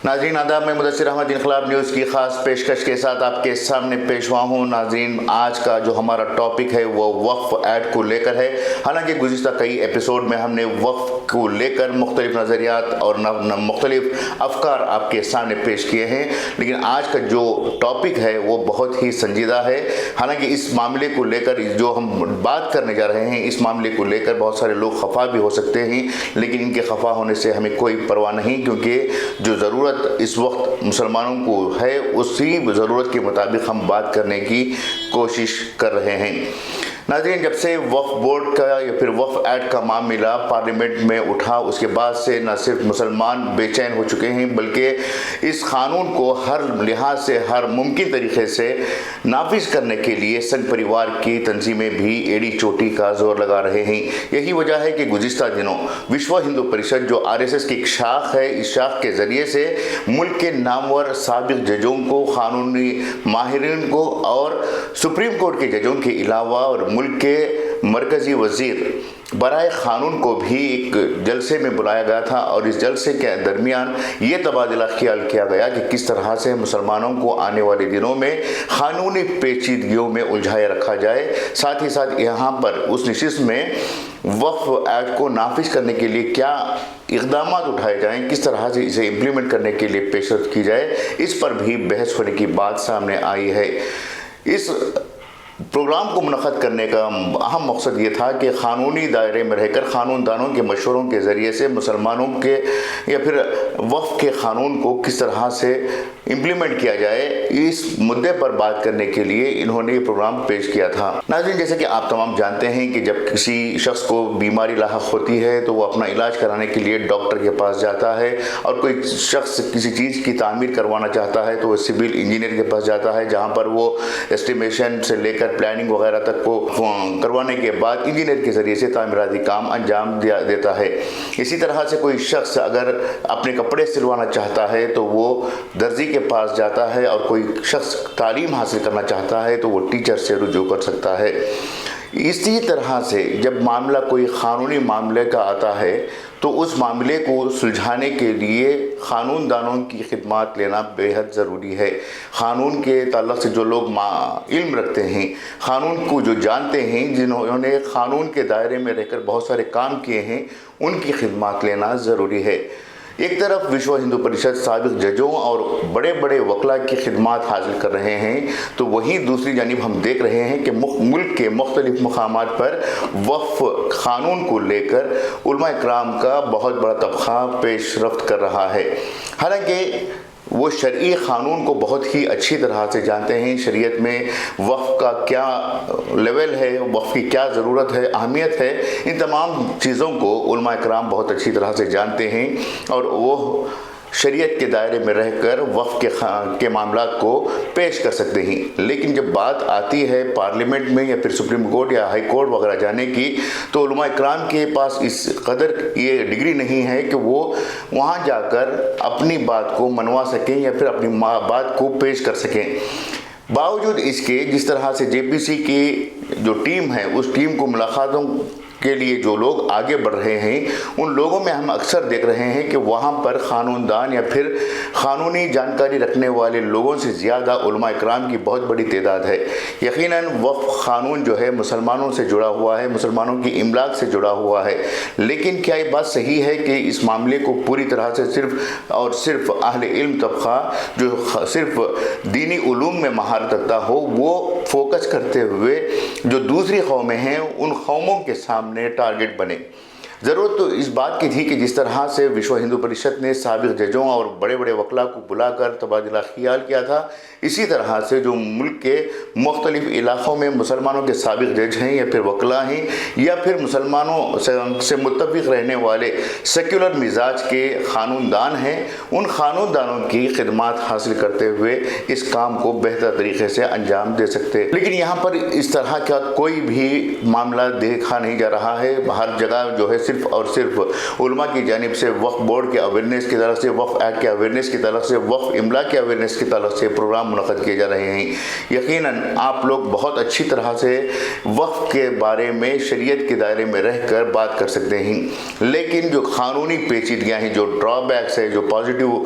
नाज़रीन आदाब, मैं मुदस्सिर अहमद इनकलाब न्यूज़ की ख़ास पेशकश के साथ आपके सामने पेश हुआ हूँ। नाज़रीन, आज का जो हमारा टॉपिक है वो वक्फ़ ऐड को लेकर है। हालांकि गुज़िश्ता कई एपिसोड में हमने वक्फ़ को लेकर मुख्तलिफ नज़रियात और मुख्तलिफ अफकार आपके सामने पेश किए हैं, लेकिन आज का जो टॉपिक है वो बहुत ही संजीदा है। हालांकि इस मामले को लेकर जो हम बात करने जा रहे हैं, इस मामले को लेकर बहुत सारे लोग खफा भी हो सकते हैं, लेकिन इनके खफा होने से हमें कोई परवाह नहीं, क्योंकि जो ज़रूरत इस वक्त मुसलमानों को है उसी ज़रूरत के मुताबिक हम बात करने की कोशिश कर रहे हैं। नाज़रीन, जब से वक्फ बोर्ड का या फिर वक्फ ऐड का मामला पार्लियामेंट में उठा, उसके बाद से न सिर्फ मुसलमान बेचैन हो चुके हैं, बल्कि इस क़ानून को हर लिहाज से हर मुमकिन तरीक़े से नाफिज करने के लिए संघ परिवार की तंजीमें भी एड़ी चोटी का जोर लगा रहे हैं। यही वजह है कि गुज़िश्ता दिनों विश्व हिंदू परिषद जो RSS की एक शाख है, इस शाख के ज़रिए से मुल्क के नामवर साबिक़ जजों को, क़ानूनी माहिरीन को और सुप्रीम कोर्ट के जजों के अलावा और मुल्क के मरकज़ी वज़ीर बराए क़ानून को भी एक जलसे में बुलाया गया था, और इस जलसे के दरमियान ये तबादला ख्याल किया गया कि किस तरह से मुसलमानों को आने वाले दिनों में क़ानूनी पेचीदगियों में उलझाए रखा जाए। साथ ही साथ यहाँ पर उस नशिस्त में वक्फ ऐड को नाफिज करने के लिए क्या इक़दाम उठाए जाएँ, किस तरह से इसे इम्प्लीमेंट करने के लिए पेशरफ्त की जाए, इस पर भी बहस होने की बात सामने आई है। इस प्रोग्राम को मुनक़्क़द करने का अहम मकसद ये था कि क़ानूनी दायरे में रहकर क़ानूनदानों के मशवरों के ज़रिए से मुसलमानों के या फिर वक्फ के क़ानून को किस तरह से इम्प्लीमेंट किया जाए, इस मुद्दे पर बात करने के लिए इन्होंने ये प्रोग्राम पेश किया था। नाज़रीन, जैसे कि आप तमाम जानते हैं कि जब किसी शख्स को बीमारी लाहक होती है तो वो अपना इलाज कराने के लिए डॉक्टर के पास जाता है, और कोई शख्स किसी चीज़ की तामीर करवाना चाहता है तो वो सिविल इंजीनियर के पास जाता है, जहाँ पर वो एस्टिमेशन से लेकर प्लानिंग वगैरह तक को करवाने के बाद इंजीनियर के ज़रिए से तामीराती काम अंजाम देता है। इसी तरह से कोई शख्स अगर अपने कपड़े सिलवाना चाहता है तो वो दर्जी के पास जाता है, और कोई शख्स तालीम हासिल करना चाहता है तो वो टीचर से रुजू कर सकता है। इसी तरह से जब मामला कोई क़ानूनी मामले का आता है तो उस मामले को सुलझाने के लिए क़ानूनदानों की खिदमत लेना बेहद ज़रूरी है। क़ानून के ताल्लुक़ से जो लोग इल्म रखते हैं, क़ानून को जो जानते हैं, जिन्होंने क़ानून के दायरे में रहकर बहुत सारे काम किए हैं, उनकी खिदमत लेना ज़रूरी है। एक तरफ विश्व हिंदू परिषद साबिक़ जजों और बड़े बड़े वकला की खिदमत हासिल कर रहे हैं, तो वहीं दूसरी जानिब हम देख रहे हैं कि मुल्क के मुख्तलिफ़ मकामात पर वक्फ क़ानून को लेकर उलमा इकराम का बहुत बड़ा तबक़ा पेशरफ्त कर रहा है। हालांकि वो शरई क़ानून को बहुत ही अच्छी तरह से जानते हैं, शरीयत में वक्फ का क्या लेवल है, वक्फ की क्या ज़रूरत है, अहमियत है, इन तमाम चीज़ों को उलमा इकराम बहुत अच्छी तरह से जानते हैं, और वो शरीयत के दायरे में रहकर वक्फ के मामलात को पेश कर सकते हैं। लेकिन जब बात आती है पार्लियामेंट में या फिर सुप्रीम कोर्ट या हाई कोर्ट वगैरह जाने की, तो उलमा इकराम के पास इस कदर ये डिग्री नहीं है कि वो वहाँ जाकर अपनी बात को मनवा सकें या फिर अपनी बात को पेश कर सकें। बावजूद इसके जिस तरह से JPC की जो टीम है, उस टीम को मुलाकातों के लिए जो लोग आगे बढ़ रहे हैं, उन लोगों में हम अक्सर देख रहे हैं कि वहाँ पर क़ानूनदान या फिर क़ानूनी जानकारी रखने वाले लोगों से ज़्यादा उलमा इकराम की बहुत बड़ी तादाद है। यकीनन वक्फ क़ानून जो है मुसलमानों से जुड़ा हुआ है, मुसलमानों की इमलाक से जुड़ा हुआ है, लेकिन क्या ये बात सही है कि इस मामले को पूरी तरह से सिर्फ़ और सिर्फ अहले इल्म तबक़ा जो सिर्फ दीनी उलूम में महारत रखता हो, वो फोकस करते हुए जो दूसरी कौमें हैं उन कौमों के सामने टारगेट बने। ज़रूरत तो इस बात की थी कि जिस तरह से विश्व हिंदू परिषद ने साबिक़ जजों और बड़े बड़े वकला को बुलाकर तबादला ख्याल किया था, इसी तरह से जो मुल्क के मुख्तलिफ़ इलाक़ों में मुसलमानों के साबिक़ जज हैं या फिर वकला हैं या फिर मुसलमानों से मुत्तफ़िक़ रहने वाले सेक्युलर मिजाज के क़ानूनदान हैं, उन क़ानूनदानों की खिदमत हासिल करते हुए इस काम को बेहतर तरीके से अंजाम दे सकते। लेकिन यहाँ पर इस तरह का कोई भी मामला देखा नहीं जा रहा है। हर जगह जो है सिर्फ और सिर्फ उलमा की जानिब से वक्फ बोर्ड के अवेयरनेस की तरफ से, वक्फ एक्ट के अवेयरनेस की तरफ से, वक्फ इमला के अवेयरनेस की तरफ से प्रोग्राम मुनक़द किए जा रहे हैं। यकीनन आप लोग बहुत अच्छी तरह से वक्फ के बारे में शरीयत के दायरे में रहकर बात कर सकते हैं, लेकिन जो कानूनी पेचीदगियाँ हैं, जो ड्रॉबैक्स है, जो पॉजिटिव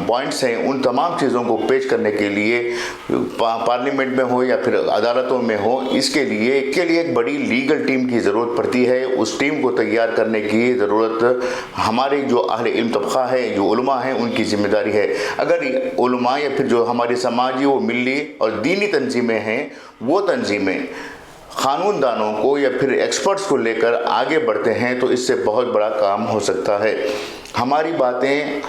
पॉइंट्स हैं, उन तमाम चीज़ों को पेश करने के लिए पार्लियामेंट में हो या फिर अदालतों में हो, इसके लिए एक बड़ी लीगल टीम की ज़रूरत पड़ती है। उस टीम को तैयार करने की ज़रूरत हमारे जो अहले इल्म तबक़ा है, जो उलमा हैं, उनकी ज़िम्मेदारी है। अगर उलमा या फिर जो हमारी समाजी व मिली और दीनी तंजीमें हैं, वो तंजीमें क़ानूनदानों को या फिर एक्सपर्ट्स को लेकर आगे बढ़ते हैं तो इससे बहुत बड़ा काम हो सकता है। हमारी बातें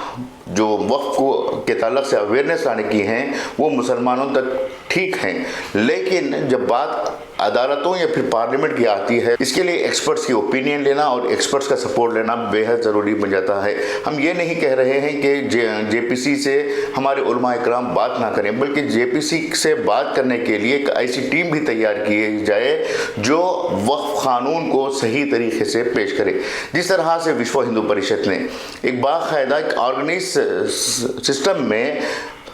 जो वक्फ को के ताल्लुक़ से अवेयरनेस लाने की हैं, वो मुसलमानों तक ठीक हैं, लेकिन जब बात अदालतों या फिर पार्लियामेंट की आती है, इसके लिए एक्सपर्ट्स की ओपिनियन लेना और एक्सपर्ट्स का सपोर्ट लेना बेहद ज़रूरी बन जाता है। हम ये नहीं कह रहे हैं कि जेपीसी से हमारे उलमा इकराम बात ना करें, बल्कि जेपीसी से बात करने के लिए एक ऐसी टीम भी तैयार की जाए जो वक्फ क़ानून को सही तरीके से पेश करे। जिस तरह से विश्व हिंदू परिषद ने एक बाकायदा ऑर्गेनाइज सिस्टम में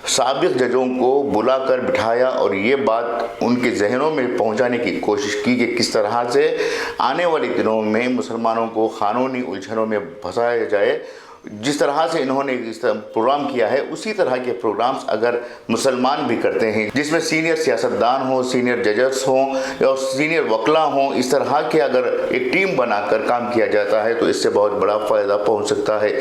साबिक जजों को बुलाकर बिठाया और ये बात उनके जहनों में पहुंचाने की कोशिश की कि किस तरह से आने वाले दिनों में मुसलमानों को क़ानूनी उलझनों में फंसाया जाए, जिस तरह से इन्होंने इस प्रोग्राम किया है, उसी तरह के प्रोग्राम्स अगर मुसलमान भी करते हैं, जिसमें सीनियर सियासतदान हों, सीनियर जजेस हों और सीनियर वकला हों, इस तरह के अगर एक टीम बनाकर काम किया जाता है तो इससे बहुत बड़ा फ़ायदा पहुंच सकता है।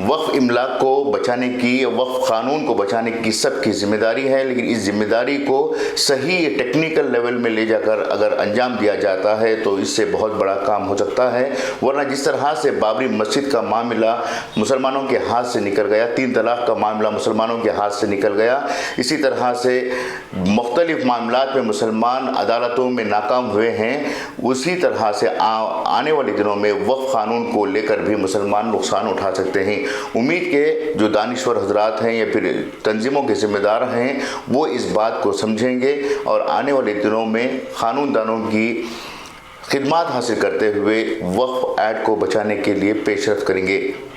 वक्फ इमला को बचाने की, वक्फ क़ानून को बचाने की सबकी ज़िम्मेदारी है, लेकिन इस ज़िम्मेदारी को सही टेक्निकल लेवल में ले जाकर अगर अंजाम दिया जाता है तो इससे बहुत बड़ा काम हो सकता है। वरना जिस तरह से बाबरी मस्जिद का मामला मुसलमानों के हाथ से निकल गया, 3 तलाक़ का मामला मुसलमानों के हाथ से निकल गया, इसी तरह से मुख्तलिफ़ मामलात में मुसलमान अदालतों में नाकाम हुए हैं, उसी तरह से आने वाले दिनों में वक्फ क़ानून को लेकर भी मुसलमान नुकसान उठा सकते हैं। उम्मीद के जो दानिश्वर हजरात हैं या फिर तंजीमों के ज़िम्मेदार हैं, वो इस बात को समझेंगे और आने वाले दिनों में क़ानूनदानों की खिदमत हासिल करते हुए वक्फ एक्ट को बचाने के लिए पेशरफ करेंगे।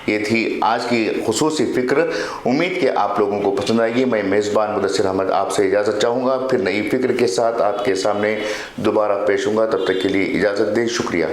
ये थी आज की खुसूसी फ़िक्र। उम्मीद कि आप लोगों को पसंद आएगी। मैं मेज़बान मुदस्सिर अहमद आपसे इजाज़त चाहूँगा, फिर नई फ़िक्र के साथ आपके सामने दोबारा पेश होऊंगा। तब तक के लिए इजाज़त दें। शुक्रिया।